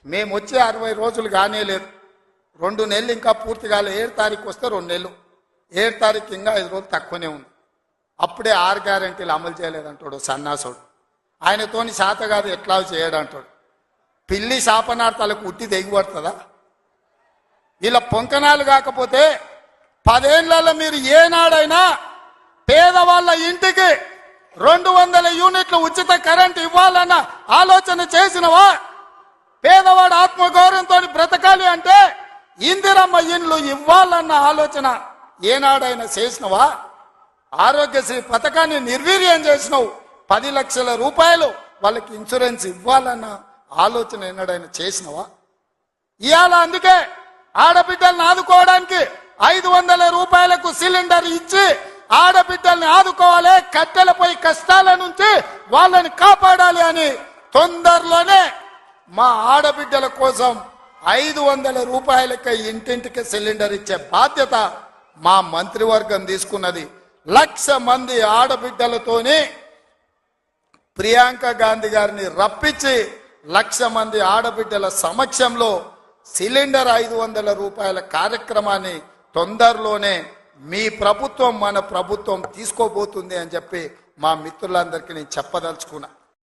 మేము వచ్చి 60 రోజులు కానే లేదు, 2 నెలలు ఇంకా పూర్తి కాలే. 7 తారీఖు వస్తే 2 నెలలు, 7 తారీఖు ఇంకా 5 రోజులు తక్కువనే ఉంది. అప్పుడే 6 గ్యారెంటీలు అమలు చేయలేదంటాడు సన్నాసుడు. ఆయనతోని శాత కాదు ఎట్లా చేయడంటాడు. పిల్లి శాపనార్థాలకు ఉట్టి దిగిపడుతుందా? ఇలా పొంకనాలు కాకపోతే 10 ఏళ్లలో మీరు ఏనాడైనా పేదవాళ్ళ ఇంటికి 200 యూనిట్లు ఉచిత కరెంట్ ఇవ్వాలన్న ఆలోచన చేసినవా? పేదవాడు ఆత్మగౌరవంతో బ్రతకాలి అంటే ఇందిరమ్మ ఇండ్లు ఇవ్వాలన్న ఆలోచన ఏనాడైనా చేసినవా? ఆరోగ్యశ్రీ పథకాన్ని నిర్వీర్యం చేసినావు. 10 లక్షల రూపాయలు వాళ్ళకి ఇన్సూరెన్స్ ఇవ్వాలన్న ఆలోచన ఏనాడైనా చేసినవా? ఇవాళ అందుకే ఆడబిడ్డల్ని ఆదుకోవడానికి 500 రూపాయలకు సిలిండర్ ఇచ్చి ఆడబిడ్డల్ని ఆదుకోవాలి, కట్టెలపై కష్టాల నుంచి వాళ్ళని కాపాడాలి అని తొందరలోనే మా ఆడబిడ్డల కోసం 500 రూపాయలకి ఇంటింటికి సిలిండర్ ఇచ్చే బాధ్యత మా మంత్రివర్గం తీసుకున్నది. 1,00,000 మంది ఆడబిడ్డలతోని ప్రియాంక గాంధీ గారిని రప్పించి 1,00,000 మంది ఆడబిడ్డల సమక్షంలో సిలిండర్ 500 రూపాయల కార్యక్రమాన్ని తొందరలోనే మీ ప్రభుత్వం మన ప్రభుత్వం తీసుకోబోతుంది అని చెప్పి మా మిత్రులందరికీ నేను చెప్పదలుచుకున్నా.